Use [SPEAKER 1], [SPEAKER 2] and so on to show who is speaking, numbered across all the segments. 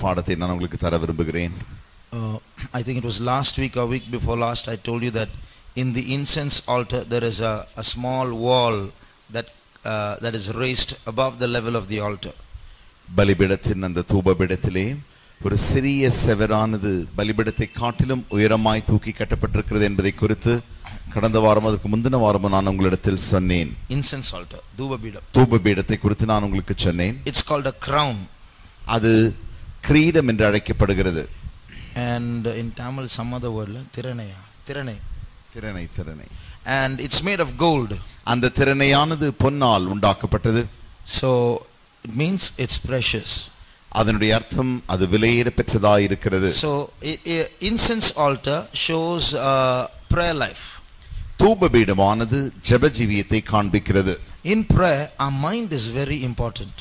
[SPEAKER 1] பாடத்தை நான் உங்களுக்கு தர விரும்புகிறேன்.
[SPEAKER 2] I think it was last week or week before last I told you that in the incense altar there is a small wall that is raised above the level of the altar.
[SPEAKER 1] பலிபீடத்தின் அந்த தூபபீடத்திலே ஒரு சிறிய செவரானது பலிபீடத்தை காட்டிலும் உயரமாய் தூக்கி கட்டப்பட்டிருக்கிறது என்பதை குறித்து கடந்த வாரம் அதுக்கு முந்தின வாரம் நான் உங்களிடத்தில் சொன்னேன்.
[SPEAKER 2] Incense altar,
[SPEAKER 1] தூபபீடத்தை குறித்து நான் உங்களுக்கு சொன்னேன்.
[SPEAKER 2] It's called a crown.
[SPEAKER 1] அது கிரீடம் என்று அழைக்கப்படுகிறது.
[SPEAKER 2] And in Tamil some other word திரணை. And it's made of gold.
[SPEAKER 1] அந்த திரணையானது பொன்னால் உண்டாக்கப்பட்டது.
[SPEAKER 2] So it means it's precious.
[SPEAKER 1] அதனுடைய அர்த்தம் அது விலையேற பெற்றதாய் இருக்கிறது.
[SPEAKER 2] So incense altar shows prayer life.
[SPEAKER 1] தூபபீடமானது ஜெப ஜீவியத்தை காண்பிக்கிறது.
[SPEAKER 2] In prayer our mind is very important.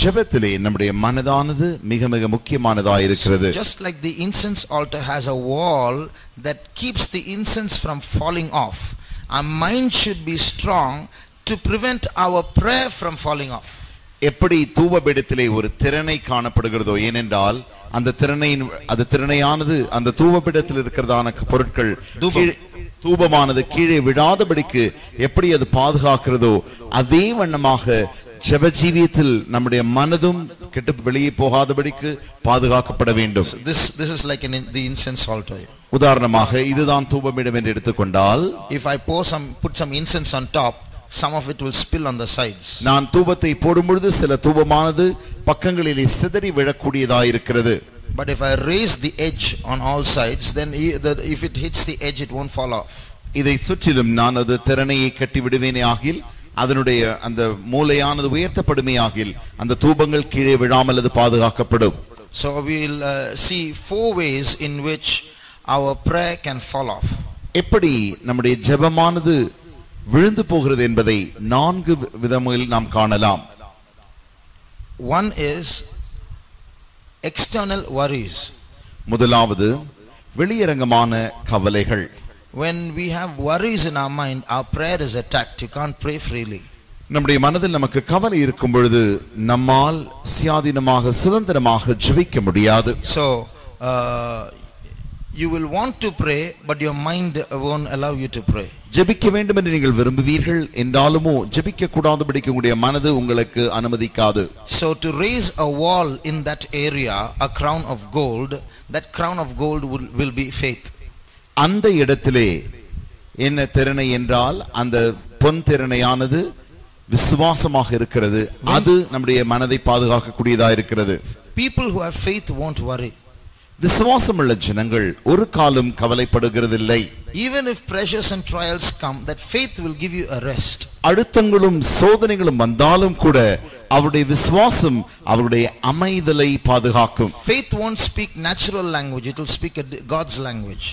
[SPEAKER 1] ஜெபத்திலே நம்முடைய மனதானது மிக மிக முக்கியமானதாய் இருக்கிறது.
[SPEAKER 2] Just like the incense altar has a wall that keeps the incense from falling off, our mind should be strong to prevent our prayer from falling off.
[SPEAKER 1] எப்படி தூபபீடத்திலே ஒரு திரணை காணப்படுகிறதோ, ஏனென்றால் அந்த திரணையானது அந்த தூபபீடத்தில் இருக்கிறதான பொருட்கள் தூபமானது கீழே விடாதபடிக்கு எப்படி அது பாதுகாக்கிறதோ, அதே வண்ணமாக ஜெப ஜீவியத்தில் நம்முடைய மனதும் கெட்டு வெளியே போகாதபடிக்கு பாதுகாக்கப்பட வேண்டும்.
[SPEAKER 2] This is like the incense altar.
[SPEAKER 1] உதாரணமாக இதுதான் தூபபீடம் என்று எடுத்துக்கொண்டால்,
[SPEAKER 2] if I put some incense on top, some of it will spill on the sides.
[SPEAKER 1] நான் தூபத்தை போடும் பொழுது சில தூபமானது பக்கங்களிலே சிதறி விழக்கூடியதாய் இருக்கிறது.
[SPEAKER 2] But if I raise the edge on all sides, then if it hits the edge it won't fall off.
[SPEAKER 1] இதை சுற்றிலும் நான் அது திரணையை கட்டி விடுவேனே ஆகில், அதனுடைய அந்த மூலையானது உயர்த்தப்படுமே ஆகில் அந்த தூபங்கள் கீழே விழாமல் அது பாதுகாக்கப்படும்.
[SPEAKER 2] So we will see 4 ways in which our prayer can fall off.
[SPEAKER 1] எப்படி நம்முடைய ஜெபமானது விழுந்து போகிறது என்பதை 4 விதங்களில் நாம் காணலாம்.
[SPEAKER 2] One is external worries.
[SPEAKER 1] முதலாவது வெளியரங்கமான கவலைகள்.
[SPEAKER 2] When we have worries in our mind, our prayer is attacked. You can't pray freely.
[SPEAKER 1] நம்முடைய மனதில் நமக்கு கவலை இருக்கும் பொழுது நம்மால் சுயாதீனமாக சுதந்திரமாக ஜெபிக்க முடியாது.
[SPEAKER 2] So you will want to pray, but your mind won't allow you to pray.
[SPEAKER 1] ஜெபிக்க வேண்டும் என்று நீங்கள் விரும்புவீர்கள், என்றாலுமோ ஜெபிக்க கூடாதபடிக்கு உங்களுடைய மனது உங்களுக்கு அனுமதிக்காது.
[SPEAKER 2] So to raise a wall in that area, a crown of gold, that crown of gold will be faith.
[SPEAKER 1] அந்த இடத்திலே என்ன திறனை என்றால் அந்த பொன் திறனையானது விசுவாசமாக இருக்கிறது. அது நம்முடைய மனதை பாதுகாக்கக்கூடியதாக இருக்கிறது.
[SPEAKER 2] People who have faith won't worry.
[SPEAKER 1] விசுவாசமுள்ள ஜனங்கள் ஒரு காலம் கவலைப்படுகிறதில்லை.
[SPEAKER 2] Even if pressures and trials come, that faith will give you a rest.
[SPEAKER 1] அழுத்தங்களும் சோதனைகளும் வந்தாலும் கூட அவருடைய விசுவாசம் அவருடைய அமைதலை பாதுகாக்கும்.
[SPEAKER 2] Faith won't speak natural language, it will speak God's language.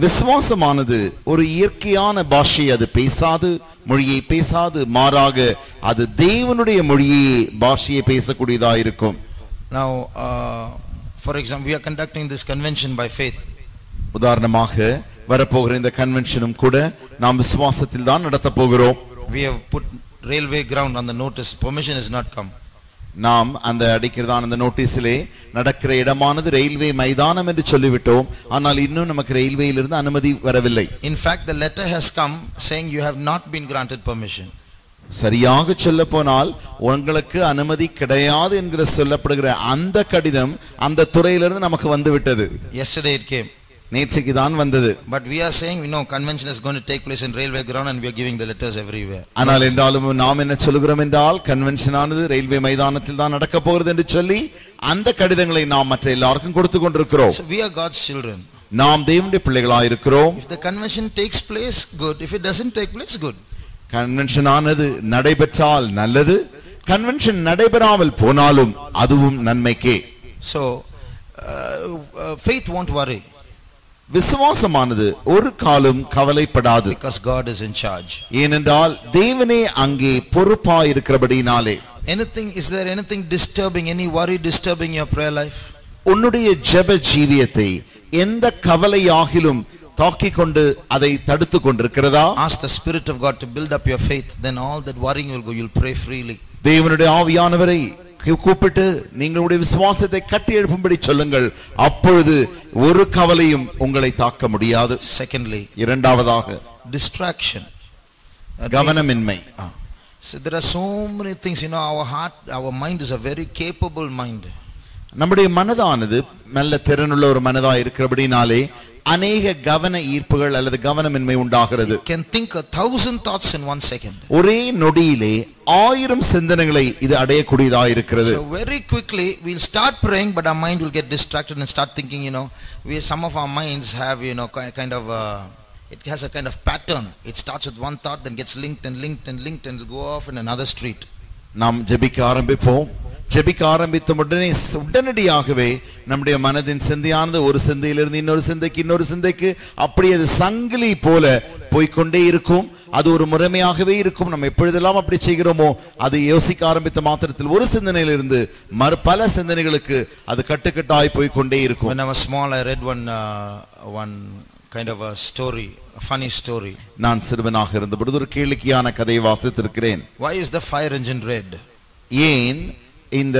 [SPEAKER 1] விசுவாசமானது ஒரு இயற்கையான பாஷை அது பேசாது, மொழியை பேசாது, மாறாக அது தேவனுடைய மொழியை பாஷையை பேசக்கூடியதாக இருக்கும்.
[SPEAKER 2] Now for example, we are conducting this convention by faith.
[SPEAKER 1] உதாரணமாக வரப்போகிற இந்த கன்வென்ஷனும் கூட நாம் விசுவாசத்தில் தான் நடத்த போகிறோம்.
[SPEAKER 2] We have put railway ground on the notice, permission has not come.
[SPEAKER 1] நாம் அந்த அடிக்கிறதான அந்த நோட்டீஸிலே நடக்கிற இடமானது ரயில்வே மைதானம் என்று சொல்லிவிட்டோம், ஆனால் இன்னும் நமக்கு ரயில்வேயிலிருந்து அனுமதி வரவில்லை.
[SPEAKER 2] In fact, the letter has come saying you have not been granted permission.
[SPEAKER 1] சரியாக சொல்ல போனால் உங்களுக்கு அனுமதி கிடையாது என்கிற சொல்லப்படுகிற அந்த கடிதம் அந்த துறையிலிருந்து நமக்கு வந்து விட்டது.
[SPEAKER 2] Yesterday it came.
[SPEAKER 1] நேற்றைக்கு தான் வந்தது.
[SPEAKER 2] But we are saying convention is going to take place in railway ground and we are giving the letters everywhere.
[SPEAKER 1] ஆனால் என்றாலும் நாம் என்ன சொல்கிறோம் என்றால் கன்வென்ஷன் ஆனது ரயில்வே மைதானத்தில் தான் நடக்க போகிறது என்று சொல்லி அந்த கடிதங்களை நாம் மற்ற எல்லாருக்கும் கொடுத்து கொண்டிருக்கிறோம்.
[SPEAKER 2] So we are God's children.
[SPEAKER 1] நாம் தேவனுடைய பிள்ளைகளாய் இருக்கிறோம்.
[SPEAKER 2] If the convention takes place, good. If it doesn't take place, good.
[SPEAKER 1] Convention ஆனது நடைபெற்றால் நல்லது, கன்வென்ஷன் நடைபெறாமல் போனாலும் அதுவும் நன்மைக்கே.
[SPEAKER 2] So faith won't worry.
[SPEAKER 1] விசுவாசமானது ஒரு காலம் கவலைப்படாது.
[SPEAKER 2] Because God is in charge.
[SPEAKER 1] ஏனென்றால் தேவனே அங்கே பொறுப்பாய் இருக்கிறபடினாலே.
[SPEAKER 2] Is there anything disturbing, any worry disturbing your prayer life?
[SPEAKER 1] உன்னுடைய ஜெப ஜீவியத்தை எந்த கவலையாகிலும் தாக்கிக் கொண்டு அதை தடுத்து கொண்டிருக்கிறதா?
[SPEAKER 2] Ask the Spirit of God to build up your faith, then all that worrying will go, you'll pray freely.
[SPEAKER 1] தேவனுடைய ஆவியானவரை கூப்பிட்டு நீங்களுடைய விசுவாசத்தை கட்டி எழுப்பும்படி சொல்லுங்கள். அப்பொழுது ஒரு கவலையும் உங்களை தாக்க முடியாது.
[SPEAKER 2] Secondly,
[SPEAKER 1] இரண்டாவதாக
[SPEAKER 2] distraction.
[SPEAKER 1] கவனமின்மை.
[SPEAKER 2] So there are so many things, our heart, our mind is a very capable mind.
[SPEAKER 1] நம்முடைய மனதானது நல்ல திறனுள்ள ஒரு மனதா இருக்கிறபடினாலே அநேக கவன ஈர்ப்புகள் அல்லது கவனமின்மை உண்டாகிறது.
[SPEAKER 2] Can think 1,000 thoughts in 1 second.
[SPEAKER 1] ஒரே நொடியிலே 1000 சிந்தனைகளை இது அடையக்கூடியதா இருக்கிறது.
[SPEAKER 2] So very quickly we'll start praying, but our mind will get distracted and start thinking, some of our minds have, kind of it has a kind of pattern. It starts with one thought, then gets linked and linked and linked and will go off in another street.
[SPEAKER 1] நாம் ஜெபிக்க ஆரம்பிப்போம். ஜெபிக்க ஆரம்பித்த உடனடியாகவே நம்முடைய மனதின் சிந்தையானது ஒரு சிந்தையிலிருந்து இன்னொரு சிந்தைக்கு அப்படியே அது சங்கிலி போல போய்கொண்டே இருக்கும். அது ஒரு முறைமையாகவே இருக்கும். நம்ம எப்பொழுதெல்லாம் அப்படி செய்கிறோமோ அது யோசிக்க ஆரம்பித்த மாத்திரத்தில் ஒரு சிந்தனையிலிருந்து பல சிந்தனைகளுக்கு அது கட்டுக்கட்டாய் போய்கொண்டே இருக்கும்.
[SPEAKER 2] When I was small, I read one kind of a story, a funny story.
[SPEAKER 1] நான் சிறுவனாக இருந்தபொழுது ஒரு கேளிக்கையான கதையை வாசித்திருக்கிறேன்.
[SPEAKER 2] Why is the fire engine red?
[SPEAKER 1] ஏன் இந்த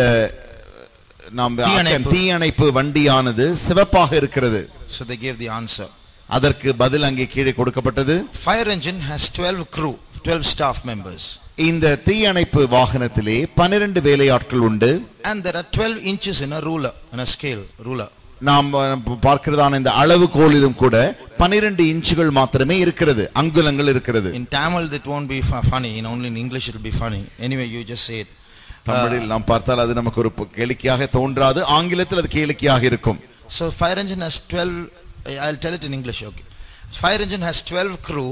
[SPEAKER 1] தீயணைப்பு வண்டியானது சிவப்பாக இருக்கிறது?
[SPEAKER 2] So they gave the answer.
[SPEAKER 1] அதற்கு பதில் அங்கே கீழே கொடுக்கப்பட்டது.
[SPEAKER 2] Fire engine has 12 crew, 12 staff members.
[SPEAKER 1] இந்த தீயணைப்பு வாகனத்திலே 12 வேலையாட்கள் உண்டு.
[SPEAKER 2] And there are 12 inches in a ruler, in a scale ruler.
[SPEAKER 1] நாம் பார்க்கிறதான இந்த அளவுகோலிலும் கூட 12 இன்ச்சுகள் மாத்திரமே இருக்கிறது, அங்குலங்கள் இருக்கிறது.
[SPEAKER 2] In Tamil it won't be funny, only in English it will be funny. Anyway, you just say it.
[SPEAKER 1] தமிழில் நாம் பார்த்தால் அது நமக்கு ஒரு கேளிக்கையாக தோன்றாது, ஆங்கிலத்தில் அது கேளிக்கையாக இருக்கும்.
[SPEAKER 2] So fire engine has 12, I'll tell it in English, okay. Fire engine has 12 crew.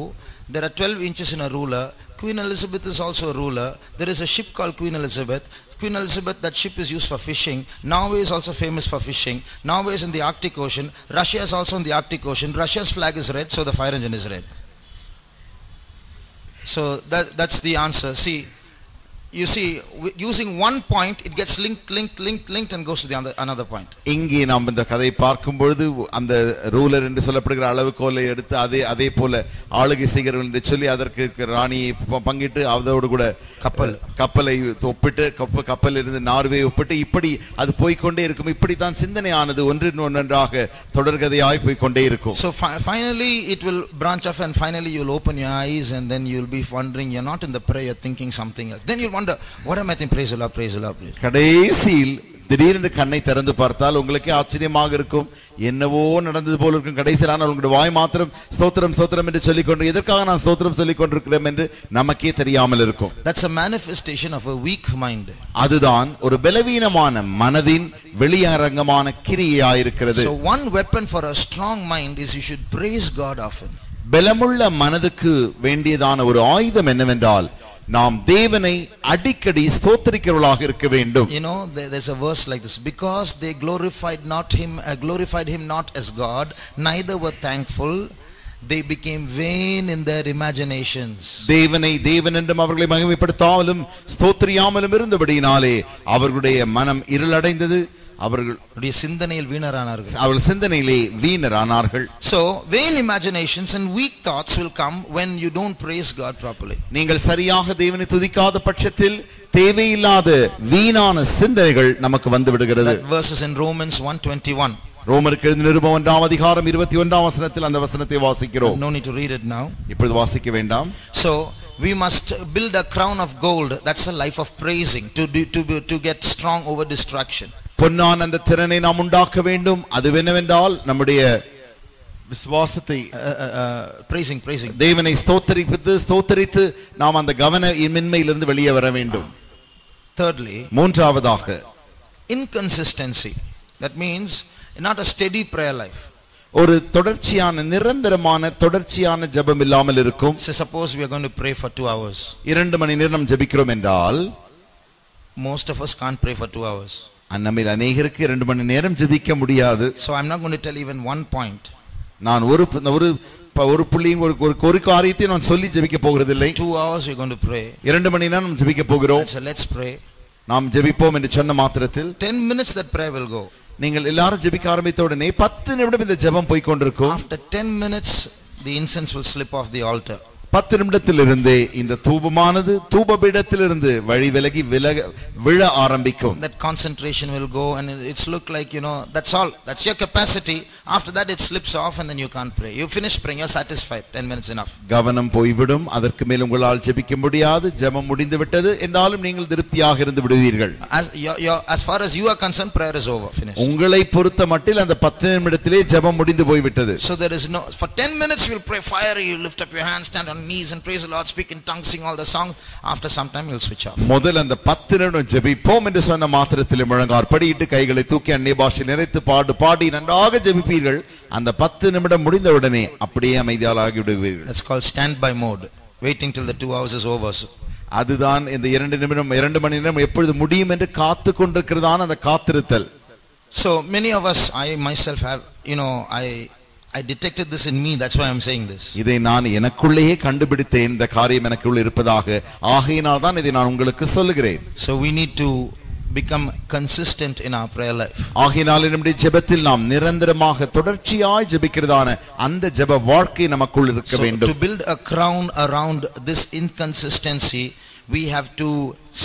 [SPEAKER 2] There are 12 inches in a ruler. Queen Elizabeth is also a ruler. There is a ship called Queen Elizabeth. Queen Elizabeth, that ship is used for fishing. Norway is also famous for fishing. Norway is in the Arctic Ocean. Russia is also in the Arctic Ocean. Russia's flag is red, so the fire engine is red. So that's the answer. See, you see, using one point, it gets linked and goes to the another point.
[SPEAKER 1] இங்கே நாம் இந்த கதையை பார்க்கும் பொழுது அந்த ruler என்று சொல்லப்படுகிற அளவுகோலை எடுத்து அதே போல ஆளுகை செய்கிறவர்கள் என்று சொல்லி அதற்கு ராணியை பங்கிட்டு அதோடு கூட கப்பலை ஒப்பிட்டு கப்பல் இருந்து நார்வே ஒப்பிட்டு இப்படி அது போய்கொண்டே இருக்கும். இப்படித்தான் சிந்தனையானது ஒன்றாக தொடர்கதையாய் போய்கொண்டே இருக்கும்.
[SPEAKER 2] So finally it will branch off and finally you will open your eyes and then you will be wondering, you're not in the prayer thinking something else. Then you'll wonder, what am I thinking? Praise the Lord, praise the Lord.
[SPEAKER 1] கடைசியில் திடீரென்று கண்ணை திறந்து பார்த்தால் உங்களுக்கே ஆச்சரியமாக இருக்கும், என்னவோ நடந்தது போல இருக்கும். கடைசியில் ஆனால் உங்களுடைய வாய் மாத்திரம் ஸ்தோத்திரம் ஸ்தோத்திரம் என்று சொல்லிக்கொண்டு எதற்காக நான் ஸ்தோத்திரம் சொல்லிக் கொண்டிருக்கிறேன் என்று நமக்கே தெரியாமல் இருக்கும்.
[SPEAKER 2] That's a manifestation of a weak mind.
[SPEAKER 1] அதுதான் ஒரு பலவீனமான மனதின் வெளியரங்கமான கிரியையாக இருக்கிறது.
[SPEAKER 2] So one weapon for a strong mind is you should praise God often.
[SPEAKER 1] பலமுள்ள மனதுக்கு வேண்டியதான ஒரு ஆயுதம் என்னவென்றால் நாம் தேவனை அடிக்கடி ஸ்தோத்திரிக்கிறவர்களாக இருக்க வேண்டும்.
[SPEAKER 2] There's a verse like this, because they glorified him not as God, neither were thankful, they became vain in their imaginations.
[SPEAKER 1] தேவன் என்றும் அவர்களை மகிமைப்படுத்தாமலும் ஸ்தோத்திரியாமலும் இருந்தபடியினாலே அவர்களுடைய மனம் இருளடைந்தது, அவர்களுடைய சிந்தனையில் வீணரானார்கள், அவர்கள் சிந்தனையிலே வீணரானார்கள்.
[SPEAKER 2] So vain imaginations and weak thoughts will come when you don't praise God properly.
[SPEAKER 1] நீங்கள் சரியாக தேவனை துதிக்காத பட்சத்தில் தேவையில்லாத வீணான சிந்தனைகள் நமக்கு வந்து விடுகிறது.
[SPEAKER 2] That verse is in Romans 1:21.
[SPEAKER 1] ரோமருக்கு எழுதின நிருபம் 1ஆம் அதிகாரம் 21ஆம் வசனத்தில் அந்த வசனத்தை வாசிக்கிறோம்.
[SPEAKER 2] No need to read it now.
[SPEAKER 1] இப்பொழுது வாசிக்க வேண்டாம்.
[SPEAKER 2] So we must build a crown of gold. That's a life of praising to get strong over distraction.
[SPEAKER 1] பொன்னான அந்த திறனை நாம் உண்டாக்க வேண்டும். அது நம்முடைய விசுவாசத்தை
[SPEAKER 2] praising
[SPEAKER 1] தேவனை ஸ்தோத்தரித்து நாம் அந்த கவனமின்மையிலிருந்து வெளியே வர வேண்டும்.
[SPEAKER 2] Thirdly,
[SPEAKER 1] மூன்றாவதாக
[SPEAKER 2] inconsistency. That means not a steady prayer life.
[SPEAKER 1] ஒரு தொடர்ச்சியான நிரந்தரமான ஜெபம் இல்லாமல் இருக்கும்.
[SPEAKER 2] So suppose we are going to pray for 2 hours.
[SPEAKER 1] 2 மணி நேரம் ஜெபிக்கிறோம் என்றால்
[SPEAKER 2] most of us can't pray for 2 hours.
[SPEAKER 1] நம்மில் அநேகருக்கு 2 மணி நேரம் ஜெபிக்க முடியாது.
[SPEAKER 2] So I'm not going to tell even one point.
[SPEAKER 1] நான் ஒரு புள்ளியும் ஒரு காரியத்தை நான் சொல்லி ஜெபிக்க போகிறதில்லை.
[SPEAKER 2] 2 hours we're going to pray.
[SPEAKER 1] 2 மணி நேரம் ஜெபிக்க போகிறோம்.
[SPEAKER 2] So let's pray.
[SPEAKER 1] நாம் ஜெபிப்போம் என்று சொன்ன மாத்திரத்தில்
[SPEAKER 2] 10 minutes that prayer will go.
[SPEAKER 1] நீங்கள் எல்லாரும் ஜெபிக்க ஆரம்பித்த உடனே 10 நிமிடம் இந்த ஜெபம் போய் கொண்டிருக்கும்.
[SPEAKER 2] After 10 minutes the incense will slip off the altar.
[SPEAKER 1] 10 நிமிடத்திலிருந்தே இந்த தூபமானது தூபபீடத்திலிருந்து வழி விலகி விழ ஆரம்பிக்கும்.
[SPEAKER 2] That concentration will go and it's look like, that's all. That's your capacity. After that it slips off and then you can't pray. You finish praying, you're satisfied. 10 minutes enough.
[SPEAKER 1] கவனம் போய்விடும். அதற்கு மேல் உங்களால் ஜெபிக்க முடியாது. ஜெபம் முடிந்து விட்டது என்றாலும் நீங்கள் திருப்தியாக இருந்து விடுவீர்கள்.
[SPEAKER 2] As far as you are concerned, prayer is over. Finished.
[SPEAKER 1] உங்களை பொறுத்த மட்டில் அந்த 10 நிமிடத்திலே ஜெபம் முடிந்து போய்விட்டது.
[SPEAKER 2] So there is no, for 10 minutes you will pray fiery, you lift up your hands, stand on knees and praise the Lord, speak in tongues, sing all the songs. After some time you will switch off.
[SPEAKER 1] முதல்ல அந்த 10 நிமிடம் ஜெபிப்போம் என்று சொன்ன மாத்திரத்தில் முழங்கார் படியிட்டு கைகளை தூக்கி அந்நிய பாஷை நிறைத்து பாடி நன்றாக ஜெபிப்பீர்கள். அந்த 10 நிமிடம் முடிந்த உடனே அப்படியே அமைதியாகி விடுவீர்கள்.
[SPEAKER 2] That's called standby mode, waiting till the 2 hours is over.
[SPEAKER 1] அதுதான் இந்த 2 மணி நேரம் எப்பொழுது முடியும் என்று காத்து கொண்டிருக்கிறதான அந்த காத்திருத்தல்.
[SPEAKER 2] So many of us, I myself have, I detected this in me, that's why I'm saying this.
[SPEAKER 1] இதை நான் எனக்குள்ளேயே கண்டுபிடித்தேன், இந்த காரியம் எனக்குள்ள இருப்பதாக. ஆகையினால் தான் இதை நான் உங்களுக்கு சொல்லுகிறேன்.
[SPEAKER 2] So we need to become consistent in our prayer life.
[SPEAKER 1] ஆகையினால் நம்முடைய ஜெபத்தில் நாம் நிரந்தரமாக தொடர்ச்சியாய் ஜெபிக்கிறதான அந்த ஜெப வாழ்க்கை நமக்குள் இருக்க வேண்டும்.
[SPEAKER 2] To build a crown around this inconsistency, we have to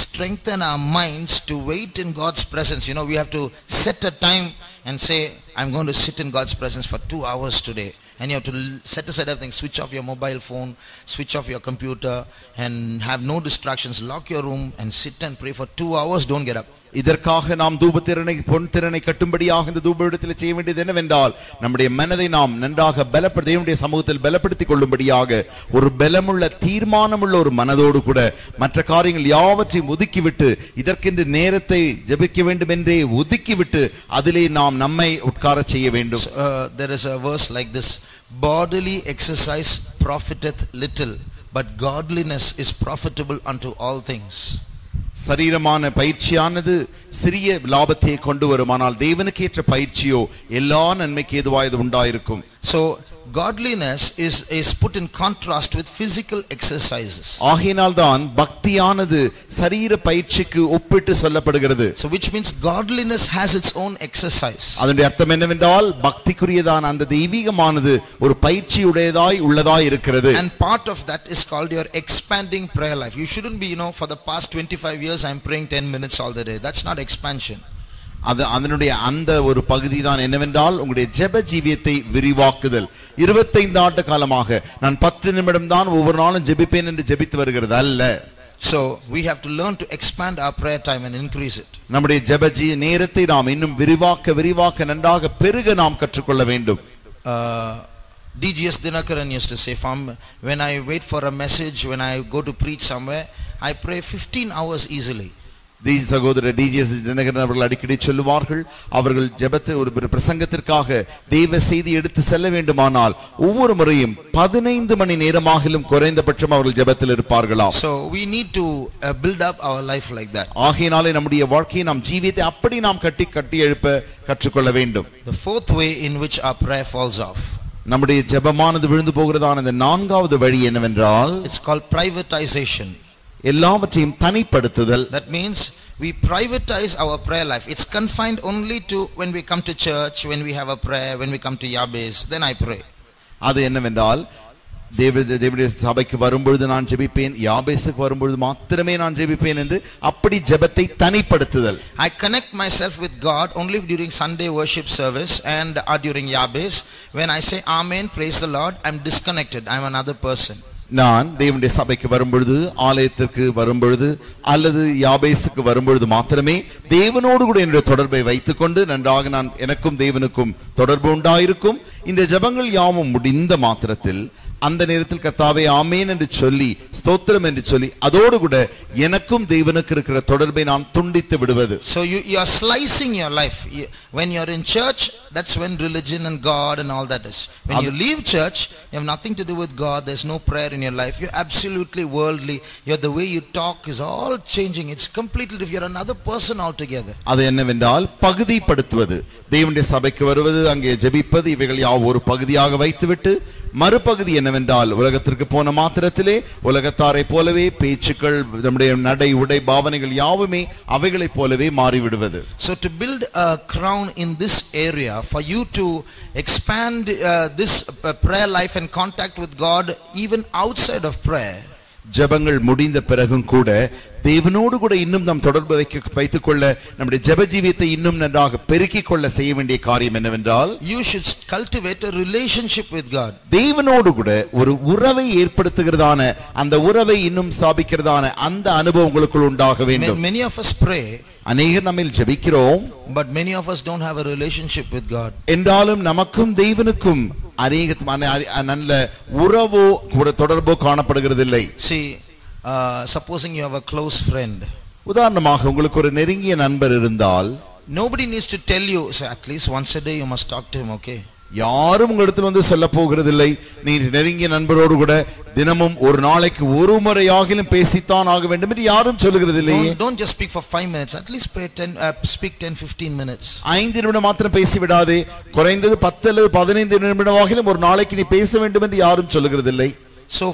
[SPEAKER 2] strengthen our minds to wait in God's presence. We have to set a time and say, I'm going to sit in God's presence for 2 hours today. And you have to set aside everything, switch off your mobile phone, switch off your computer, and have no distractions. Lock your room and sit and pray for 2 hours. Don't get up.
[SPEAKER 1] இதற்காக நாம் தூபத்திறனை பொன் திறனை கட்டும்படியாக இந்த தூபபீடத்தில் செய்ய வேண்டியது என்னவென்றால், நம்முடைய மனதை நாம் நன்றாக தேவனுடைய சமூகத்தில் பலப்படுத்திக் கொள்ளும்படியாக ஒரு பலமுள்ள தீர்மானமுள்ள ஒரு மனதோடு கூட மற்ற காரியங்கள் யாவற்றையும் ஒதுக்கிவிட்டு இதற்கென்று நேரத்தை ஜெபிக்க வேண்டும் என்றே ஒதுக்கிவிட்டு அதிலே நாம் நம்மை உட்கார செய்ய வேண்டும்.
[SPEAKER 2] There is a verse like this: bodily exercise profiteth little, but godliness is profitable unto all things.
[SPEAKER 1] சரீரமான பயிற்சியானது சிறிய லாபத்தை கொண்டு வரும், ஆனால் தேவனுக்கு ஏற்ற பயிற்சியோ எல்லா நன்மைக்கு ஏதுவாய் உண்டாயிருக்கும்.
[SPEAKER 2] So godliness is put in contrast with physical exercises.
[SPEAKER 1] ஆகையினால் தான் பக்தியானது சரீர பயிற்சிக்கு ஒப்பிட்டு சொல்லப்படுகிறது.
[SPEAKER 2] So which means godliness has its own exercise.
[SPEAKER 1] அதனுடைய அர்த்தம் என்னவென்றால் பக்திக்குரியதான அந்த தெய்வீகமானது ஒரு பயிற்சியுடையதாய் உள்ளதாய் இருக்கிறது.
[SPEAKER 2] And part of that is called your expanding prayer life. You shouldn't be, for the past 25 years I'm praying 10 minutes all the day. That's not expansion.
[SPEAKER 1] அதனுடைய அந்த ஒரு பகுதி தான் என்னவென்றால் உங்களுடைய ஜெப ஜீவியத்தை விரிவாக்குதல். 25 ஆண்டு காலமாக நான் 10 நிமிடம் தான் ஒவ்வொரு நாளும் ஜெபிப்பேன் என்று ஜெபித்து வருகிறது அல்ல.
[SPEAKER 2] So we have to learn to expand our prayer time and increase it.
[SPEAKER 1] நம்முடைய ஜெப நேரத்தை நாம் இன்னும் விரிவாக்க நன்றாக பெருக நாம் கற்றுக்கொள்ள வேண்டும்.
[SPEAKER 2] DGS Dinakaran used to say, when I wait for a message, when I go to preach somewhere, I pray 15 hours easily.
[SPEAKER 1] சகோதரர் டிஜிஎஸ் தினகரன் அவர்கள் அடிக்கடி சொல்லுவார்கள், அவர்கள் ஜெபத்தை ஒரு பிரசங்கத்திற்காக தேவ செய்தி எடுத்து செல்ல வேண்டுமானால் ஒவ்வொரு முறையும் 15 மணி நேரமாகிலும் குறைந்தபட்சம் அவர்கள் ஜெபத்தில் இருப்பார்களாம்.
[SPEAKER 2] So we need to build up our life like that.
[SPEAKER 1] ஆகையினாலே நம்முடைய வாழ்க்கையை நாம் ஜீவியத்தை அப்படி நாம் கட்டி எழுப்ப கற்றுக்கொள்ள வேண்டும்.
[SPEAKER 2] The fourth way in which our prayer falls off,
[SPEAKER 1] நம்முடைய ஜெபமானது விழுந்து போகிறதான இந்த 4வது வழி என்னவென்றால்,
[SPEAKER 2] it's called privatization.
[SPEAKER 1] எல்லாவற்றையும் தனிப்படுத்துதல்.
[SPEAKER 2] That means we privatize our prayer life. It's confined only to when we come to church, when we have a prayer, when we come to Yabes, then I pray.
[SPEAKER 1] அது என்னவென்றால், தேவனுடைய சபைக்கு வரும்பொழுது நான் ஜெபிப்பேன், யாபேசுக்கு வரும்பொழுது மாத்திரமே நான் ஜெபிப்பேன் என்று அப்படி ஜெபத்தை தனிப்படுத்துதல்.
[SPEAKER 2] I connect myself with God only during Sunday worship service and during Yabes. When I say amen, praise the Lord, I'm disconnected. I'm another person.
[SPEAKER 1] நான் தேவனுடைய சபைக்கு வரும்பொழுது, ஆலயத்திற்கு வரும்பொழுது அல்லது யாபேசுக்கு வரும்பொழுது மாத்திரமே தேவனோடு கூட என்னுடைய தொடர்பை வைத்துக்கொண்டு நன்றாக நான் எனக்கும் தேவனுக்கும் தொடர்பு உண்டாயிருக்கும். இந்த ஜெபங்கள் யாவும் முடிந்த மாத்திரத்தில் அந்த நேரத்தில் கர்த்தாவே ஆமென் என்று சொல்லி ஸ்தோத்திரம் என்று சொல்லி அதோடு கூட எனக்கும் தேவனுக்கு இருக்கிற தொடர்பை நான் துண்டித்து விடுவது.
[SPEAKER 2] So you are slicing your life. When you are in church, that's when religion and God and all that is. When you leave church, you have nothing to do with God. There's no prayer in your life. You're absolutely worldly. The way you talk is all changing. It's completely different. You're another person altogether.
[SPEAKER 1] அது என்னவென்றால் பகுதிப்படுத்துவது. தேவனுடைய சபைக்கு வருவது, அங்கே ஜெபிப்பது, இவைகள் யாவும் ஒரு பகுதியாக வைத்துவிட்டு மறுபகுதி என்னவென்றால் உலகத்திற்கு போன மாத்திரத்திலே உலகத்தாரை போலவே பேச்சுக்கள் நம்முடைய நடை உடை பாவனைகள் யாவுமே அவைகளைப் போலவே மாறிவிடுவது.
[SPEAKER 2] So to build a crown in this area, for you to expand this prayer life and contact with God even outside of prayer,
[SPEAKER 1] ஜெபங்கள் முடிந்த பிறகும் கூட தேவனோடு கூட இன்னும் நாம் தொடர்பு வைத்துக் கொள்ள நம்முடைய ஜெப ஜீவியத்தை இன்னும் நன்றாக பெருக்கிக் கொள்ள செய்ய வேண்டிய காரியம் என்னவென்றால்,
[SPEAKER 2] you should cultivate a relationship with God.
[SPEAKER 1] தேவனோடு கூட ஒரு உறவை ஏற்படுத்துகிறதான அந்த உறவை இன்னும் ஸ்தாபிக்கிறதான அந்த அனுபவம் உங்களுக்குள் உண்டாக வேண்டும்.
[SPEAKER 2] Many of us pray,
[SPEAKER 1] அநேகர் நம்மில் ஜெபிக்கிறோம்,
[SPEAKER 2] but many of us don't have a relationship with God.
[SPEAKER 1] என்றாலும் நமக்கும் தேவனுக்கும் நல்ல உறவோ தொடர்போ காணப்படுகிறதில்லை.
[SPEAKER 2] See, supposing you have a close friend,
[SPEAKER 1] உதாரணமாக உங்களுக்கு ஒரு நெருங்கிய நண்பர் இருந்தால்,
[SPEAKER 2] nobody needs to tell you, so at least once a day you must talk to him, okay?
[SPEAKER 1] யாரும் உங்களிடத்தில் வந்து சொல்ல போகிறதில்லை, நீ நெருங்கிய நண்பரோடு கூட தினமும் ஒரு நாளைக்கு ஒரு முறையாகிலும் பேசித்தான் ஆக வேண்டும் என்று யாரும் சொல்லுகிறதில்லை.
[SPEAKER 2] Don't just speak for 5 minutes, at least pray 10-15 minutes. 5
[SPEAKER 1] நிமிடம் மாத்திரம் பேசி விடாதே, குறைந்தது 10 அல்லது 15 நிமிடமாகிலும் ஒரு நாளைக்கு நீ பேச வேண்டும் என்று யாரும் சொல்லுகிறதில்லை.
[SPEAKER 2] So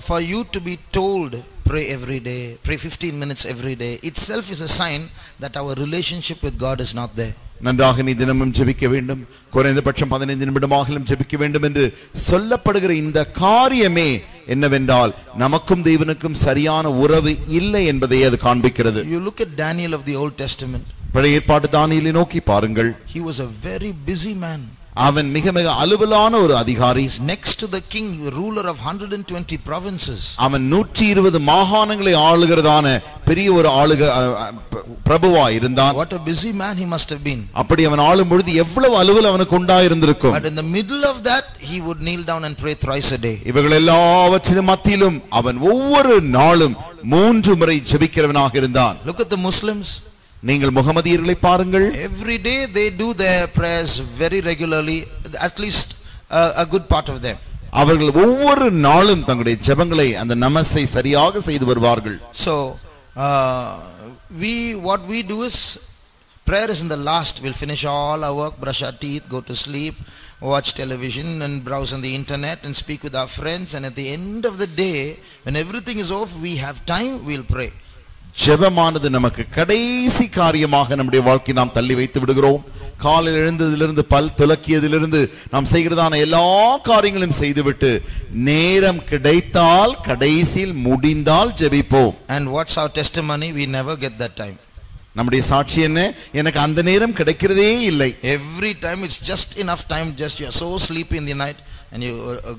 [SPEAKER 2] for you to be told pray every day, pray 15 minutes every day, itself is a sign that our relationship with God is not there.
[SPEAKER 1] நன்றாக நீ தினமும் ஜெபிக்க வேண்டும், குறைந்தபட்சம் 15 நிமிடமாகிலும் ஜெபிக்க வேண்டும் என்று சொல்லப்படுகிற இந்த காரியமே என்னவென்றால் நமக்கும் தேவனுக்கும் சரியான உறவு இல்லை என்பதை அது காண்பிக்கிறது.
[SPEAKER 2] You look at Daniel of the Old Testament.
[SPEAKER 1] பழைய ஏற்பாட்டு தானியேலை நோக்கி பாருங்கள்.
[SPEAKER 2] He was a very busy man.
[SPEAKER 1] அவன் மிக மிக அலுவலான ஒரு அதிகாரி.
[SPEAKER 2] Next to the king, ruler of 120 provinces.
[SPEAKER 1] அவன் 120 மாகாணங்களை ஆளுகிறதான பெரிய ஒரு பிரபுவா இருந்தான்.
[SPEAKER 2] What a busy man he must have been.
[SPEAKER 1] அப்படி அவன் ஆளும் பொழுது எவ்வளவு அலுவல் அவனுக்கு உண்டாயிருந்திருக்கும்.
[SPEAKER 2] But in the middle of that, he would kneel down and pray thrice a day.
[SPEAKER 1] இவைகள் எல்லாவற்றின் மத்தியிலும் அவன் ஒவ்வொரு நாளும் 3 முறை ஜெபிக்கிறவனாக இருந்தான்.
[SPEAKER 2] Look at the Muslims.
[SPEAKER 1] நீங்கள் முகமதியர்களை பாருங்கள்.
[SPEAKER 2] Every day they do their prayers very regularly, at least a good part of them.
[SPEAKER 1] அவர்கள் ஒவ்வொரு நாளும் தங்களுடைய ஜெபங்களை அந்த நமஸை சரியாக செய்து வருவார்கள்.
[SPEAKER 2] So what we do is, prayer is in the last. We'll finish all our work, brush our teeth, go to sleep, watch television and browse on the internet and speak with our friends, and at the end of the day, when everything is off, we have time, we'll pray.
[SPEAKER 1] ஜெபமானது நமக்கு கடைசி காரியமாக நம்முடைய வாழ்க்கை நாம் தள்ளி வைத்து விடுகிறோம். காலையில் எழுந்ததிலிருந்து பல் துலக்கியதிலிருந்து நாம் செய்கிறதான எல்லா காரியங்களையும் செய்துவிட்டு நேரம் கிடைத்தால் கடைசியில் முடிந்தால் ஜெபிப்போம்.
[SPEAKER 2] And what's our testimony? We never get that time.
[SPEAKER 1] நம்முடைய சாட்சி என்ன? எனக்கு அந்த நேரம் கிடைக்கிறதே இல்லை.
[SPEAKER 2] Every time it's just enough time, just you're so sleepy in the night and you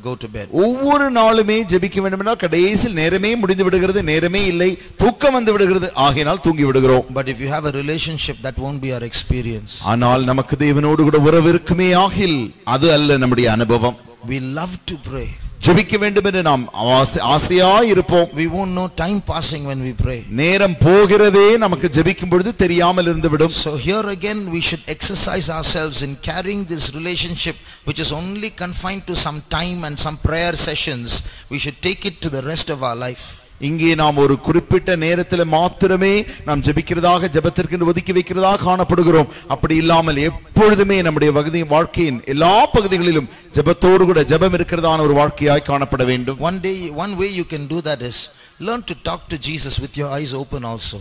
[SPEAKER 2] go to bed.
[SPEAKER 1] ஒவ்வொரு நாளுமே ஜெபிக்க வேண்டுமென்றால் கடைசியில் நேரமே முடிந்து விடுகிறது, நேரமே இல்லை, தூக்கம் வந்து விடுகிறது, ஆகையினால் தூங்கி விடுகிறோம்.
[SPEAKER 2] But if you have a relationship, that won't be our experience.
[SPEAKER 1] ஆனால் நமக்கு தேவனோடு கூட உறவு இருக்குமே ஆகில் அது அல்ல நம்முடைய அனுபவம்.
[SPEAKER 2] We love to pray.
[SPEAKER 1] ஜெபிக்க வேண்டும் என்று நாம் ஆசையாய் இருப்போம்.
[SPEAKER 2] We won't know time passing when we pray.
[SPEAKER 1] நேரம் போகிறதே நமக்கு ஜெபிக்கும் பொழுது தெரியாமல் இருந்துவிடும்.
[SPEAKER 2] So here again we should exercise ourselves in carrying this relationship, which is only confined to some time and some prayer sessions. We should take it to the rest of our life.
[SPEAKER 1] இங்கே நாம் ஒரு குறிப்பிட்ட நேரத்தில் மாத்திரமே நாம் ஜெபிக்கிறதாக ஜெபத்திற்கு ஒதுக்கி வைக்கிறதாக காணப்படுகிறோம். அப்படி இல்லாமல் எப்பொழுதுமே நம்முடைய வாழ்க்கையின் எல்லா பகுதிகளிலும் ஜெபத்தோடு கூட ஜெபம் இருக்கிறதான ஒரு வாழ்க்கையாய் காணப்பட வேண்டும்.
[SPEAKER 2] One way you can do that is learn to talk to Jesus with your eyes open also.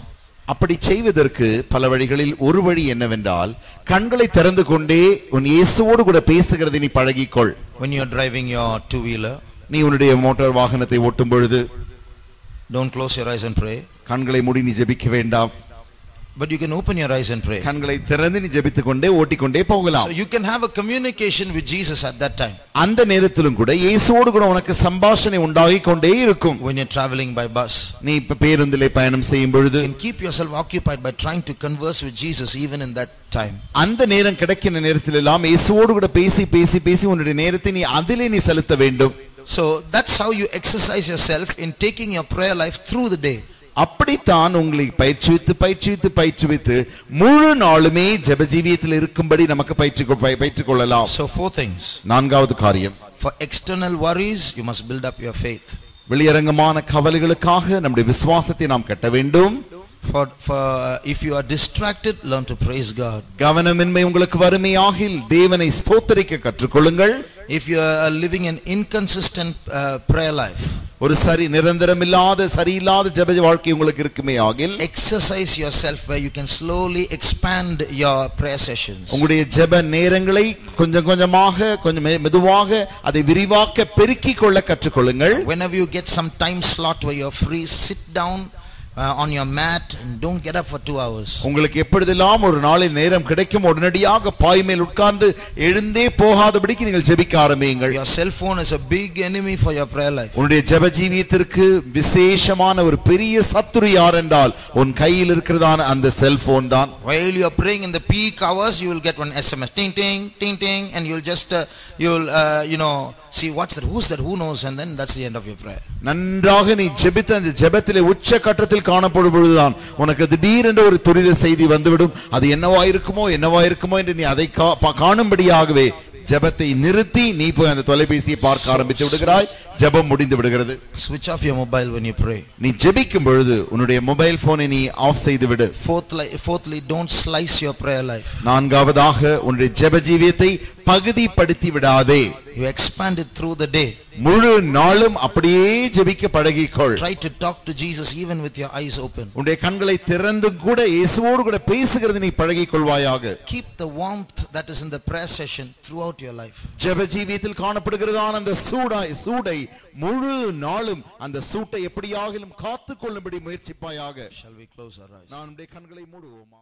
[SPEAKER 1] அப்படி செய்வதற்கு பல வழிகளில் ஒரு வழி என்னவென்றால் கண்களை திறந்து கொண்டே உன் இயேசுவோடு கூட பேசுகிறதை நீ பழகிக்கொள்.
[SPEAKER 2] When you are driving your two-wheeler,
[SPEAKER 1] நீ உன்னுடைய மோட்டார் வாகனத்தை ஓட்டும் பொழுது
[SPEAKER 2] don't close your eyes and pray.
[SPEAKER 1] கண்களை மூடி நீ ஜெபிக்க வேண்டாம்.
[SPEAKER 2] But you can open your eyes and pray.
[SPEAKER 1] கண்களை திறந்து நீ ஜெபித்துக் கொண்டே ஓட்டிக்கொண்டே போகலாம்.
[SPEAKER 2] So you can have a communication with Jesus at that time.
[SPEAKER 1] அந்த நேரத்திலும் கூட இயேசுவோடு கூட உனக்கு சம்பாஷணை உண்டாகிக் கொண்டே இருக்கும்.
[SPEAKER 2] When you're traveling by bus,
[SPEAKER 1] நீ இப்ப பேருந்திலே பயணம் செய்யும் பொழுது
[SPEAKER 2] you can keep yourself occupied by trying to converse with Jesus even in that time.
[SPEAKER 1] அந்த நேரம் கிடைக்கிற நேரத்தில் எல்லாம் இயேசுவோடு கூட பேசி பேசி பேசி உன்னுடைய நேரத்தை நீ அதிலே நீ செலுத்த வேண்டும்.
[SPEAKER 2] So that's how you exercise yourself in taking your prayer life through the day.
[SPEAKER 1] அப்படித்தான் உங்களை பயிற்சிவித்து முழு நாளுமே ஜெப ஜீவியத்தில் இருக்கும்படி நமக்கு பயிற்றுக் கொள்ளலாம்.
[SPEAKER 2] So 4 things.
[SPEAKER 1] நான்காவது காரியம்,
[SPEAKER 2] for external worries you must build up your faith.
[SPEAKER 1] வெளியரங்கமான கவலைகளுக்காக நம்முடைய விசுவாசத்தை நாம் கட்ட வேண்டும்.
[SPEAKER 2] If you are distracted, learn to praise God.
[SPEAKER 1] கவனமின்மை உங்களுக்கு வறுமையாகில் தேவனை ஸ்தோத்திரிக்க கற்றுக்கொள்ளுங்கள்.
[SPEAKER 2] If you are living an inconsistent prayer life,
[SPEAKER 1] ஒரு நிரந்தரமில்லாத சரியில்லாத ஜெப வாழ்க்கை உங்களுக்கு இருக்குமே ஆகில்,
[SPEAKER 2] exercise yourself where you can slowly expand your prayer sessions.
[SPEAKER 1] உங்களுடைய ஜெப நேரங்களை கொஞ்சம் கொஞ்சமாக கொஞ்சம் மெதுவாக அதை விரிவாக்க பெருக்கிக் கொள்ள கற்றுக்கொள்ளுங்கள்.
[SPEAKER 2] Whenever you get some time slot where you are free, sit down on your mat and don't get up for 2 hours.
[SPEAKER 1] உங்களுக்கு எப்பொழுதெல்லாம் ஒரு நாளில் நேரம் கிடைக்கும் உடனடியாக பாய் மேல் உட்கார்ந்து எழுந்தே போகாதபடிக்கு நீங்கள் ஜெபிக்க ஆரம்பியுங்கள்.
[SPEAKER 2] Your cell phone is a big enemy for your prayer life.
[SPEAKER 1] உன்னுடைய ஜெப ஜீவியத்திற்கு விசேஷமான ஒரு பெரிய சத்துரு யார் என்றால் உன் கையில் இருக்கிறதான அந்த செல்போன் தான்.
[SPEAKER 2] While you are praying in the peak hours, you will get one SMS, ting ting ting ting, and you'll just see what's that, who's that, who knows, and then that's the end of your prayer.
[SPEAKER 1] நன்றாக நீ ஜெபித்த அந்த ஜெபத்திலே உச்ச கட்டத்தில் காணப்படும் பொழுதுதான் உனக்கு திடீரென்று ஒரு துரித செய்தி வந்துவிடும். அது என்னவாயிருக்குமோ என்று நீ அதை காணும்படியாகவே ஜெபத்தை நிறுத்தி நீ போய் அந்த தொலைபேசியை பார்க்க ஆரம்பித்து விடுகிறாய். ஜெபம் முடிந்து விடுகிறது.
[SPEAKER 2] Switch off your mobile when you pray.
[SPEAKER 1] நீ ஜெபிக்கும் பொழுது உன்னுடைய மொபைல் போனை நீ ஆஃப் செய்து விடு.
[SPEAKER 2] Fourthly, don't slice your prayer life.
[SPEAKER 1] நான்காவதாக உன்னுடைய ஜெப ஜீவியத்தை பகுதிப்படுத்தி விடாதே.
[SPEAKER 2] You expand it through the day.
[SPEAKER 1] முழு நாளும் அப்படியே ஜெபிக்க பழகிக்கொள்.
[SPEAKER 2] Try to talk to Jesus even with your eyes open.
[SPEAKER 1] உன்னுடைய கண்களை திறந்து கூட இயேசுவோடு கூட பேசுகிறது நீ பழகிக்கொள்வாயாக.
[SPEAKER 2] Keep the warmth that is in the prayer session throughout your life.
[SPEAKER 1] ஜெப ஜீவியத்தில் காணப்படுகிறதான அந்த சூடை முழு நாளும் அந்த சூட்டை எப்படியாகிலும் காத்துக்கொள்ளும்படி முயற்சிப்பாயாக.
[SPEAKER 2] Shall we close our eyes?
[SPEAKER 1] நான் உன்னுடைய கண்களை மூடுவோமா?